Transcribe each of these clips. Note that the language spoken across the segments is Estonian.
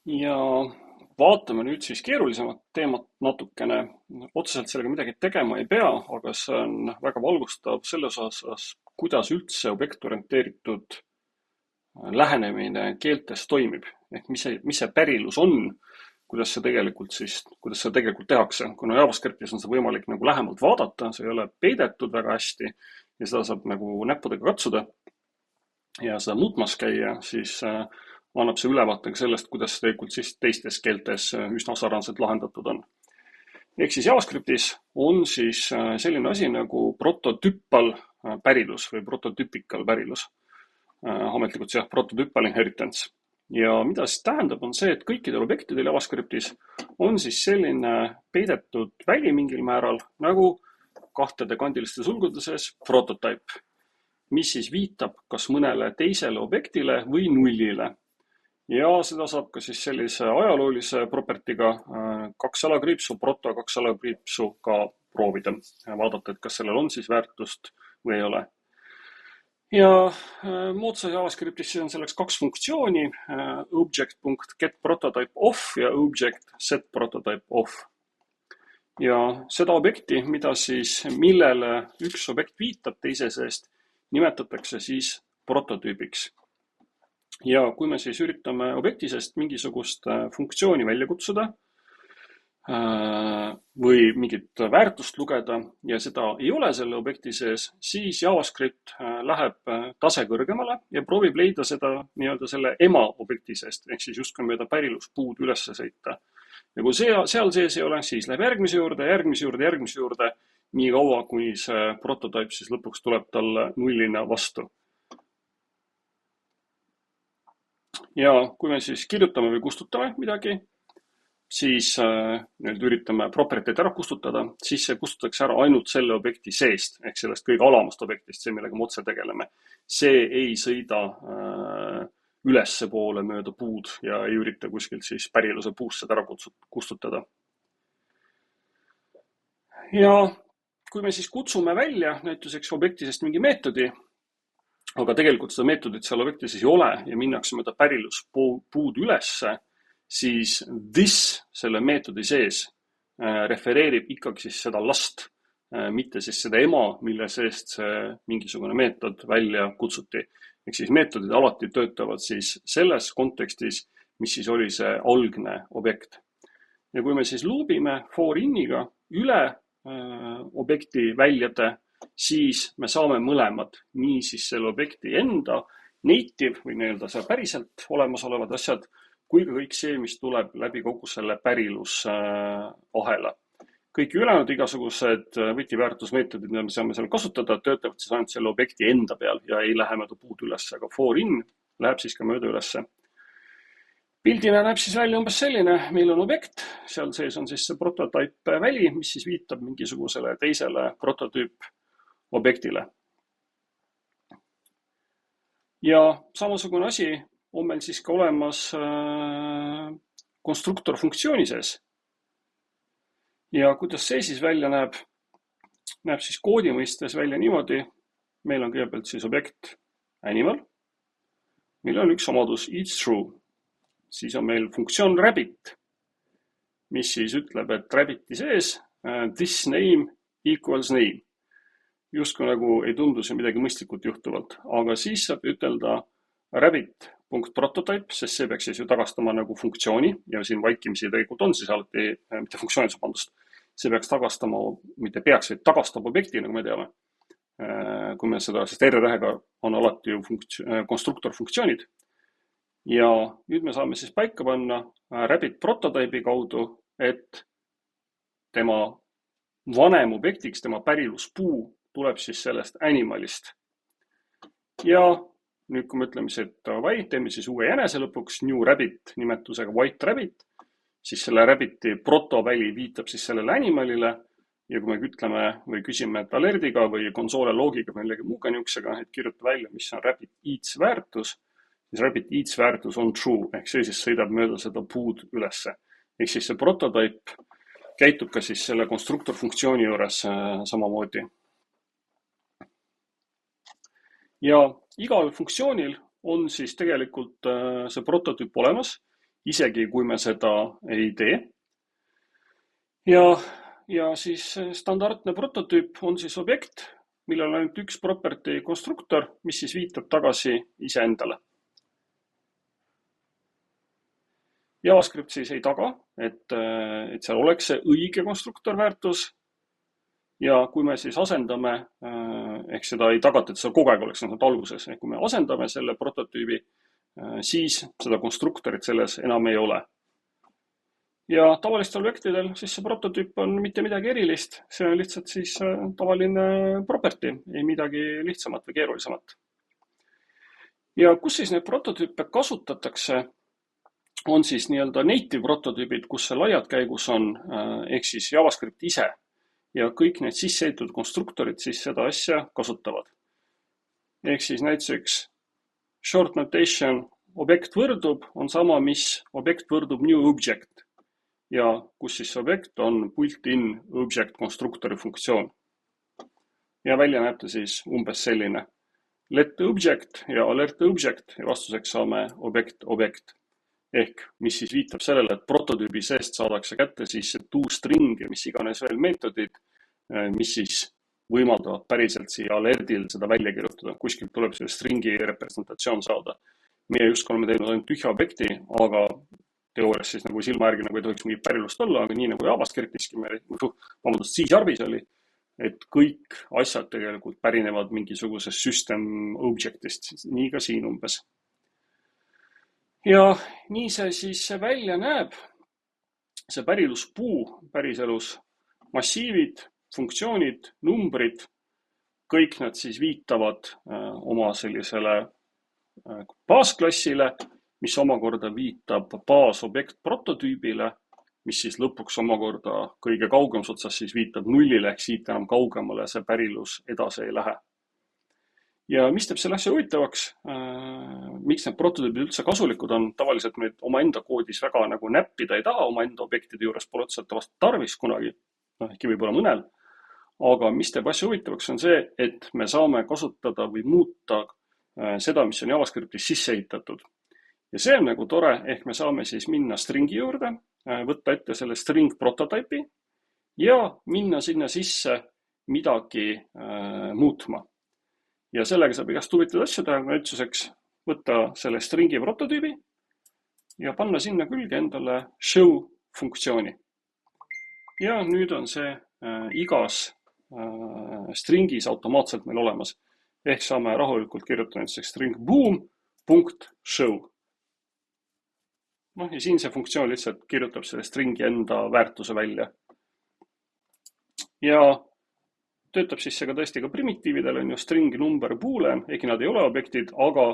Ja vaatame nüüd siis keerulisemat teemat natukene. Otseselt sellega midagi tegema ei pea, aga see on väga valgustav selles osas, kuidas üldse objektorienteeritud lähenemine keeltes toimib. Ehk mis see pärilus on, kuidas see tegelikult tehakse. Kuna JavaScriptis on see võimalik nagu lähemalt vaadata, see ei ole peidetud väga hästi ja seda saab nagu näppudega katsuda ja seda muutmas käia, siis annab see ülevaate ka sellest, kuidas see tegelikult siis teistes keeltes üsna sarnaselt lahendatud on. Ehk siis JavaScriptis on siis selline asi nagu prototüppal pärilus või prototüpikal pärilus. Ametlikult see prototüppal inheritance. Ja mida siis tähendab, on see, et kõikidel objektidel JavaScriptis on siis selline peidetud väli mingil määral nagu kahtede kandiliste sulgude sees prototype, mis siis viitab kas mõnele teisele objektile või nullile. Ja seda saab ka siis sellise ajaloolise propertiga kaks alakriipsu, proto kaks alakriipsu ka proovida ja vaadata, et kas sellel on siis väärtust või ei ole. Ja moodsas JavaScriptis on selleks kaks funktsiooni, object.getPrototypeOf ja object.setPrototypeOf. Ja seda objekti, millele üks objekt viitab teise seest, nimetatakse siis prototüübiks. Ja kui me siis üritame objekti seest mingisugust funktsiooni välja kutsuda või mingit väärtust lugeda ja seda ei ole selle objekti sees, siis JavaScript läheb tase kõrgemale ja proovib leida seda nii-öelda selle ema objekti seest, ehk siis justkui mööda päriluspuud üles sõita. Ja kui seal sees ei ole, siis läheb järgmise juurde, nii kaua, kuni see prototype siis lõpuks tuleb talle nullina vastu. Ja kui me siis kirjutame või kustutame midagi, siis nüüd üritame property'd ära kustutada, siis see kustutatakse ära ainult selle objekti seest, ehk sellest kõige alamast objektist, see, millega me otse tegeleme. See ei sõida ülesse poole mööda puud ja ei ürita kuskilt siis päriluse puust seda ära kustutada. Ja kui me siis kutsume välja näituseks objekti seest mingi meetodi, aga tegelikult seda meetodit seal objektis ei ole ja minnakse mööda päriluspuud ülesse, siis this selle meetodi sees refereerib ikkagi siis seda last, mitte siis seda ema, mille seest see mingisugune meetod välja kutsuti. Ehk siis meetodid alati töötavad siis selles kontekstis, mis siis oli see algne objekt. Ja kui me siis loopime for in'iga üle objekti väljade, siis me saame mõlemad, nii siis selle objekti enda native või nii-öelda see päriselt olemasolevad asjad, kui ka kõik see, mis tuleb läbi kogu selle pärilusahela. Kõik ülejäänud igasugused võtiväärtusmeetodid, mida me saame seal kasutada, töötavad siis ainult selle objekti enda peal ja ei lähe mööda puud üles, aga for in läheb siis ka mööda ülesse. Pildina näeb siis välja umbes selline, meil on objekt, seal sees on siis see prototype väli, mis siis viitab mingisugusele teisele prototüüp objektile. Ja samasugune asi on meil siis ka olemas konstruktor funktsiooni sees. Ja kuidas see siis välja näeb? Näeb siis koodi mõistes välja niimoodi. Meil on kõigepealt siis objekt animal, millel on üks omadus each true. Siis on meil funktsioon rabbit, mis siis ütleb, et rabbiti sees this name equals name. Justkui nagu ei tundu see midagi mõistlikult juhtuvalt, aga siis saab ütelda rabbit.prototype, sest see peaks siis ju tagastama nagu funktsiooni ja siin vaikimisi tegelikult on siis alati, mitte funktsiooni sabandust, see peaks tagastama, mitte peaks, vaid tagastab objekti, nagu me teame. Kui me seda, sest R-tähega on alati ju konstruktor funktsioonid. Ja nüüd me saame siis paika panna rabbit prototype'i kaudu, et tema vanem objektiks, tema päriluspuu tuleb siis sellest animalist. Ja nüüd, kui me ütleme, et teeme siis uue jänese lõpuks new rabbit nimetusega white rabbit, siis selle rabbiti protoväli viitab siis sellele animalile ja kui me ütleme või küsime alerdiga või konsoole loogiga või millegi muuga niisugusega, et kirjuta välja, mis on rabbit each väärtus, siis rabbit each väärtus on true, ehk see siis sõidab mööda seda puud ülesse. Ehk siis see prototype käitub ka siis selle konstruktor funktsiooni juures samamoodi. Ja igal funktsioonil on siis tegelikult see prototüüp olemas isegi kui me seda ei tee. Ja siis standardne prototüüp on siis objekt, millel on ainult üks property konstruktor, mis siis viitab tagasi iseendale. JavaScript siis ei taga, et seal oleks see õige konstruktorväärtus. Ja kui me siis asendame, ehk seda ei tagata, et seal kogu aeg oleks alguses, ehk kui me asendame selle prototüübi, siis seda konstruktorit selles enam ei ole. Ja tavalistel objektidel siis see prototüüp on mitte midagi erilist, see on lihtsalt siis tavaline property, ei midagi lihtsamat või keerulisemat. Ja kus siis neid prototüüpe kasutatakse, on siis nii-öelda native prototüübid, kus see laiad käigus on, ehk siis JavaScript ise. Ja kõik need sisseehitud konstruktorid siis seda asja kasutavad. Ehk siis näiteks short notation objekt võrdub on sama, mis objekt võrdub new object. Ja kus siis objekt on built-in object konstruktori funktsioon. Ja välja näeb ta siis umbes selline. Let object ja alert object ja vastuseks saame objekt. Ehk mis siis viitab sellele, et prototüübi seest saadakse kätte siis toString ja mis iganes veel meetodid, mis siis võimaldavad päriselt siia alertil seda välja kirjutada. Kuskilt tuleb selle stringi representatsioon saada. Meie just oleme teinud ainult tühja objekti, aga teoorias siis nagu silma järgi nagu ei tohiks mingit pärilust olla, aga nii nagu JavaScriptiski C-Sharpis oli, et kõik asjad tegelikult pärinevad mingisugusest system objectist, nii ka siin umbes. Ja nii see siis välja näeb, see päriluspuu päriselus, massiivid, funktsioonid, numbrid, kõik nad siis viitavad oma sellisele baasklassile, mis omakorda viitab baasobjekt prototüübile, mis siis lõpuks omakorda kõige kaugemas otsas siis viitab nullile, ehk siit enam kaugemale see pärilus edasi ei lähe. Ja mis teeb selle asja huvitavaks, miks need prototüübid üldse kasulikud on, tavaliselt me omaenda koodis väga nagu näppida ei taha, omaenda objektide juures pole otseselt tarvis kunagi, ehkki võib-olla mõnel, aga mis teeb asja huvitavaks on see, et me saame kasutada või muuta seda, mis on JavaScriptis sisse ehitatud. Ja see on nagu tore, ehk me saame siis minna stringi juurde, võtta ette selle string prototüüpi ja minna sinna sisse midagi muutma. Ja sellega saab igast huvitatud asju teha, näituseks võtta selle stringi prototüübi ja panna sinna külge endale show funktsiooni. Ja nüüd on see igas stringis automaatselt meil olemas. Ehk saame rahulikult kirjutada näiteks string boom.show. Ja siin see funktsioon lihtsalt kirjutab selle stringi enda väärtuse välja. Ja töötab siis see ka tõesti ka primitiividel on ju string number boolean, ehkki nad ei ole objektid, aga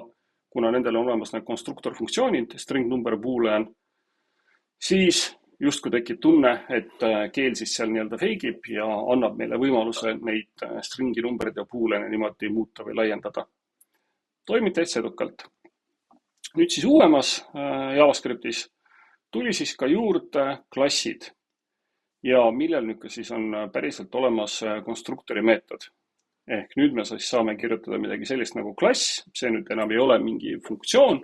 kuna nendel on olemas need konstruktorfunktsioonid, string number boolean, siis justkui tekib tunne, et keel siis seal nii-öelda feigib ja annab meile võimaluse neid stringi numbreid ja booleane niimoodi muuta või laiendada. Toimib täitsa edukalt. Nüüd siis uuemas JavaScriptis tuli siis ka juurde klassid. Ja millel nüüd ka siis on päriselt olemas konstruktori meetod. Ehk nüüd me siis saame kirjutada midagi sellist nagu klass, see nüüd enam ei ole mingi funktsioon.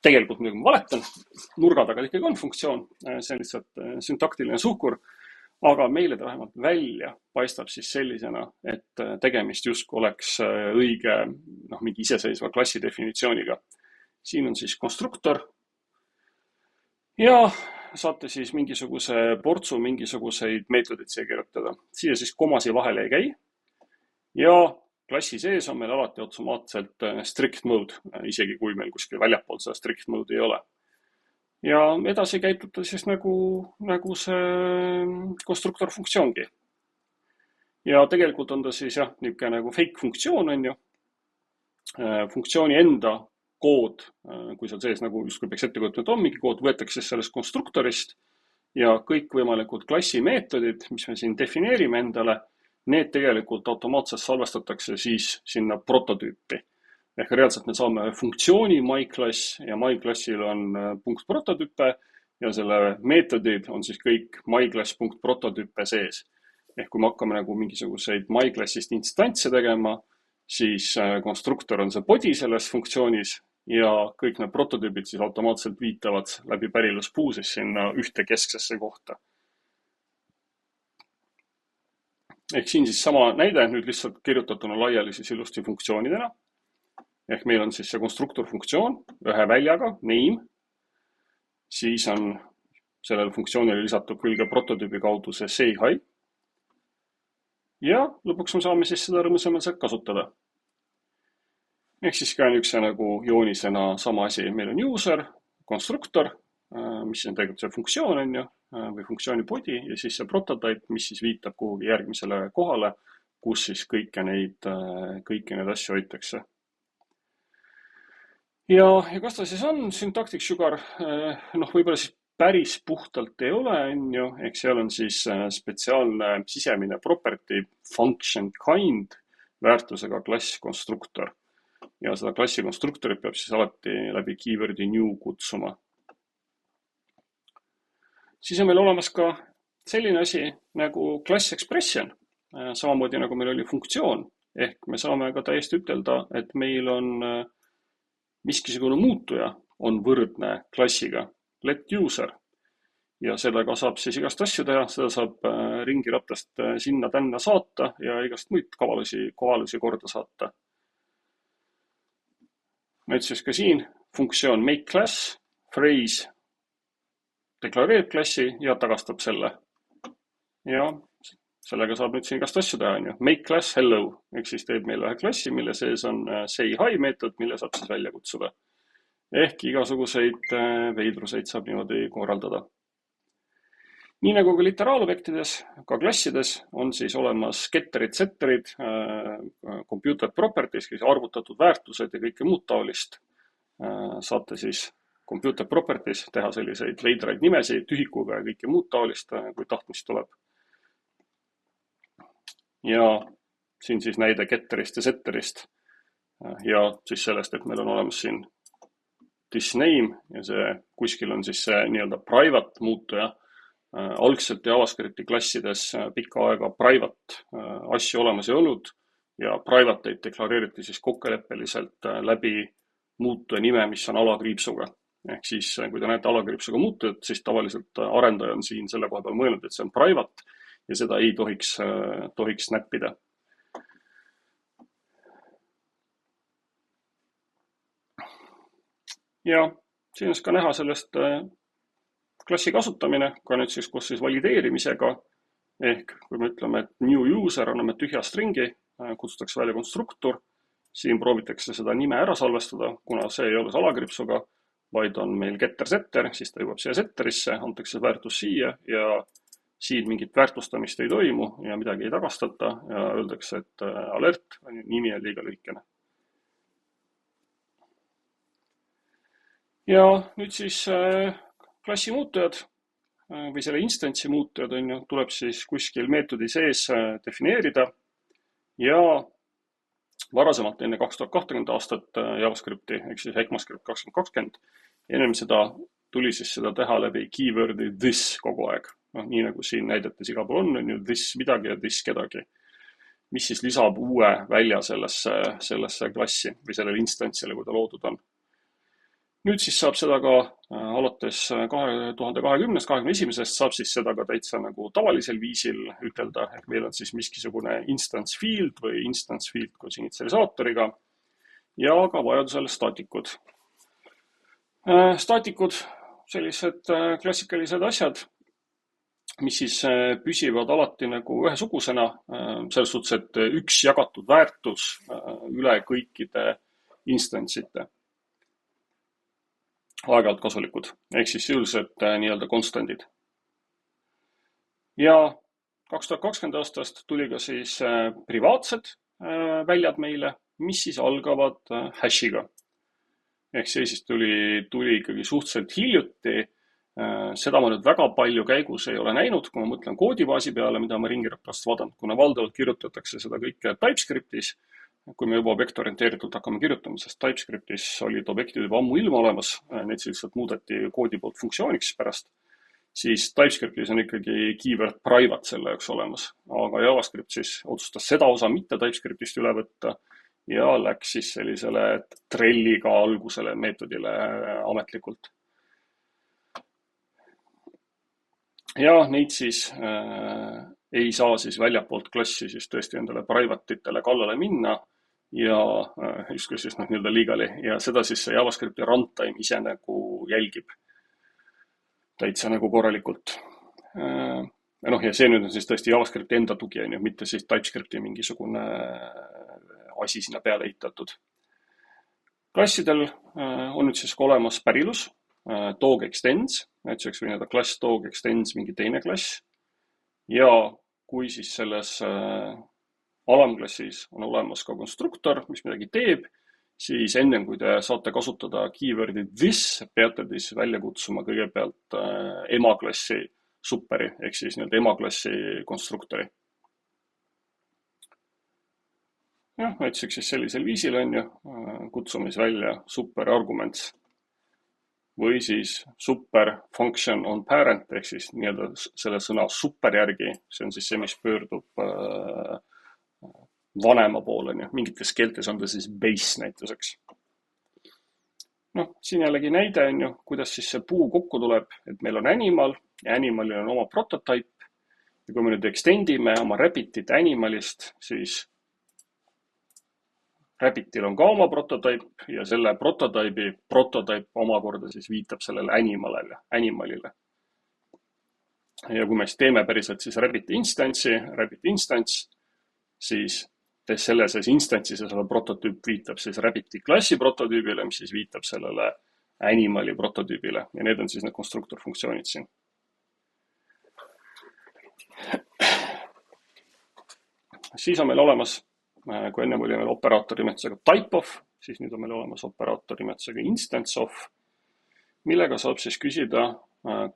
Tegelikult muidugi ma valetan, nurga taga ikkagi on funktsioon, see on lihtsalt syntaktiline suhkur, aga meile ta vähemalt välja paistab siis sellisena, et tegemist justkui oleks õige mingi iseseisva klassi definitsiooniga. Siin on siis konstruktor ja saate siis mingisuguse portsu, mingisuguseid meetodid siia kirjutada. Siia siis komasi vahele ei käi ja klassi sees on meil alati automaatselt strict mode, isegi kui meil kuskil väljapool seda strict mode ei ole. Ja edasi käituta siis nagu see konstruktor funktsioongi. Ja tegelikult on ta siis niisugune nagu fake funktsioon on ju. Funktsiooni enda kood, kui seal sees nagu justkui peaks ette kujutama, et on mingi kood, võetakse sellest konstruktorist ja kõik võimalikud klassi meetodid, mis me siin defineerime endale, need tegelikult automaatselt salvestatakse siis sinna prototüüpi. Ehk reaalselt me saame funktsiooni myClass ja myClassil on .prototüüpe ja selle meetodid on siis kõik myClass.prototüüpe sees. Ehk kui me hakkame nagu mingisuguseid myClassist instantse tegema, siis konstruktor on see body selles funktsioonis ja kõik need prototüübid siis automaatselt viitavad läbi päriluspuu siis sinna ühte kesksesse kohta. Ehk siin siis sama näide nüüd lihtsalt kirjutatuna laiali siis ilusti funktsioonidena. Ehk meil on siis see konstruktor funktsioon ühe väljaga, name. Siis on sellele funktsioonile lisatud küll ka prototüübi kaudu see say hi. Ja lõpuks me saame siis seda rõõmsameelselt kasutada. Ehk siis ka niisuguse nagu joonisena sama asi. Meil on user, konstruktor, mis on tegelikult see funktsioon on ju, või funktsiooni body ja siis see prototype, mis siis viitab kuhugi järgmisele kohale, kus siis kõiki neid asju hoitakse. Ja kas ta siis on syntactic sugar? Võib-olla siis päris puhtalt ei ole, on ju, ehk seal on siis spetsiaalne sisemine property function kind väärtusega klass konstruktor. Ja seda klassi konstruktorit peab siis alati läbi keywordi new kutsuma. Siis on meil olemas ka selline asi nagu class expression, samamoodi nagu meil oli funktsioon, ehk me saame ka täiesti ütelda, et meil on miskisugune muutuja on võrdne klassiga let user ja sellega saab siis igast asju teha, seda saab ringiratast sinna-tänna saata ja igast muid kovalusi korda saata. Nüüd siis ka siin funktsioon make class, phrase deklareerib klassi ja tagastab selle. Ja sellega saab nüüd siin igast asju teha, on ju. Make class hello, ehk siis teeb meile ühe klassi, mille sees on say hi meetod, mille saab siis välja kutsuda. Ehk igasuguseid veidruseid saab niimoodi korraldada. Nii nagu ka literaalobjektides, ka klassides on siis olemas getterid, setterid, computed properties, arvutatud väärtused ja kõike muud taolist. Saate siis computer properties teha selliseid veidraid nimesid tühikuga ja kõike muud taolist, kui tahtmist tuleb. Ja siin siis näide getterist ja setterist ja siis sellest, et meil on olemas siin this name ja see kuskil on siis see nii-öelda private muutuja. Algselt JavaScripti klassides pikka aega private asju olemas ei olnud ja privateid deklareeriti siis kokkuleppeliselt läbi muutuja nime, mis on alakriipsuga. Ehk siis, kui te näete alakriipsuga muutujat, siis tavaliselt arendaja on siin selle koha peal mõelnud, et see on private ja seda ei tohiks näppida. Ja siin on ka näha sellest klassi kasutamine, ka nüüd siis, kus siis valideerimisega, ehk kui me ütleme, et new user anname tühja stringi, kutsutakse välja konstruktor, siin proovitakse seda nime ära salvestada, kuna see ei ole alakriipsuga, vaid on meil getter-setter, siis ta jõuab siia setterisse, antakse väärtus siia ja siin mingit väärtustamist ei toimu ja midagi ei tagastata ja öeldakse, et alert, nimi on liiga lühikene. Ja nüüd siis klassi muutujad või selle instantsi muutujad on ju, tuleb siis kuskil meetodi sees defineerida ja varasemalt enne 2020 aastat JavaScripti, ehk siis ECMAScript 2020, ennem seda tuli siis seda teha läbi keywordi this kogu aeg. Nii nagu siin näidetes igal pool on ju this midagi ja this kedagi, mis siis lisab uue välja sellesse klassi või sellele instantsile, kui ta loodud on. Nüüd siis saab seda ka alates 2020-21 saab siis seda ka täitsa nagu tavalisel viisil ütelda, ehk meil on siis miskisugune instance field või instance field koos initsialisaatoriga ja ka vajadusel staatikud. Staatikud, sellised klassikalised asjad, mis siis püsivad alati nagu ühesugusena, selles suhtes, et üks jagatud väärtus üle kõikide instantsite. Aeg-ajalt kasulikud, ehk siis sisuliselt nii-öelda konstandid. Ja 2020 aastast tuli ka siis privaatsed väljad meile, mis siis algavad hashiga. Ehk see siis tuli ikkagi suhteliselt hiljuti. Seda ma nüüd väga palju käigus ei ole näinud, kui ma mõtlen koodibaasi peale, mida ma ringiratast vaadanud, kuna valdavalt kirjutatakse seda kõike TypeScriptis. Kui me juba objektorienteeritult hakkame kirjutama, sest TypeScriptis olid objektid juba ammu ilma olemas, need lihtsalt muudeti koodi poolt funktsiooniks pärast, siis TypeScriptis on ikkagi keyword private selle jaoks olemas. Aga JavaScript siis otsustas seda osa mitte TypeScriptist üle võtta ja läks siis sellisele trelliga algusele meetodile ametlikult. Ja neid siis ei saa siis väljapoolt klassi siis tõesti endale private itele kallale minna ja justkui siis nii-öelda legally ja seda siis see JavaScripti runtime ise nagu jälgib täitsa nagu korralikult. Ja see nüüd on siis tõesti JavaScripti enda tugi, mitte siis TypeScripti mingisugune asi sinna peale ehitatud. Klassidel on nüüd siis ka olemas pärilus, dog extends, näiteks või klass dog extends mingi teine klass. Ja kui siis selles alamklassis on olemas ka konstruktor, mis midagi teeb, siis enne kui te saate kasutada keyword'i this, peate siis välja kutsuma kõigepealt emaklassi superi ehk siis emaklassi konstruktori. Jah, näiteks siis sellisel viisil kutsume välja super arguments või siis super function on parent ehk siis nii-öelda selle sõna super järgi, see on siis see, mis pöördub vanema poole, mingites keeltes on ta siis base näituseks. Siin jällegi näide kuidas siis see puu kokku tuleb, et meil on animal ja animalil on oma prototype ja kui me nüüd extendime oma rabbitit animalist, siis rabbitil on ka oma prototype ja selle prototype omakorda siis viitab sellele animalile. Ja kui me siis teeme päriselt siis rabbit instance, siis selles instance'is selle prototüüp viitab siis rabbiti klassi prototüübile, mis siis viitab sellele animali prototüübile ja need on siis need konstruktorfunktsioonid siin. Siis on meil olemas, kui enne oli meil operaatori nimetusega typeof, siis nüüd on meil olemas operaatori nimetusega instanceof, millega saab siis küsida,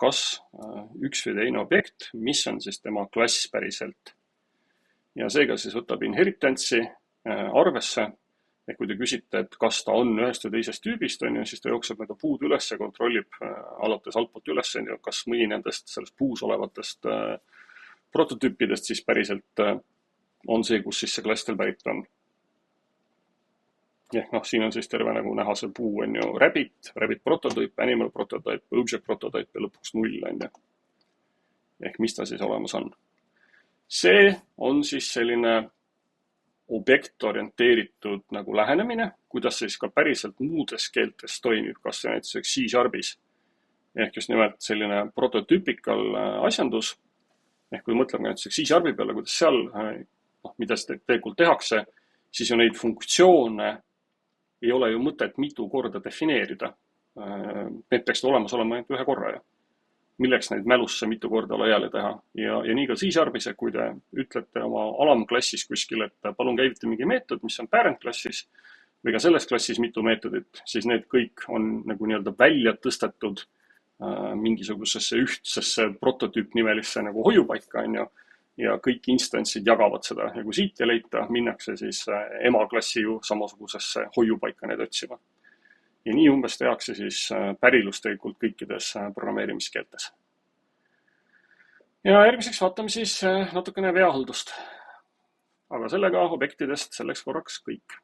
kas üks või teine objekt, mis on siis tema klass päriselt. Ja seega siis võtab inheritance'i arvesse, ehk kui te küsite, et kas ta on ühest või teisest tüübist, siis ta jookseb mööda puud üles ja kontrollib alates altpoolt üles, kas mõni nendest sellest puus olevatest prototüüpidest siis päriselt on see, kus siis see klass teil pärit on. Siin on siis terve nagu näha see puu rabbit prototüüp, animal prototüüp, object prototüüp ja lõpuks 0. Ehk mis ta siis olemas on. See on siis selline objektorienteeritud nagu lähenemine, kuidas siis ka päriselt muudes keeltes toimib, kas see näiteks C-Sharpis. Ehk just nimelt selline prototüüpikal asjandus. Ehk kui mõtleme näiteks C-Sharpi peale, kuidas seal mida tegelikult tehakse, siis ju neid funktsioone ei ole ju mõtet mitu korda defineerida. Need peaks olemas olema ainult ühe korra. Milleks neid mälusse mitu korda laiali teha. Ja nii ka C-Sharpis, kui te ütlete oma alamklassis kuskil, et palun käivita mingi meetod, mis on parent klassis või ka selles klassis mitu meetodit, siis need kõik on nagu nii-öelda välja tõstetud mingisugusesse ühtsesse prototüüpnimelisse nagu hoiupaika, ja kõik instantsid jagavad seda ja kui siit ei leita, minnakse siis emaklassi ju samasugusesse hoiupaika need otsima. Ja nii umbes tehakse siis pärilus tegelikult kõikides programmeerimiskeeltes. Ja järgmiseks vaatame siis natukene veahaldust. Aga sellega objektidest selleks korraks kõik.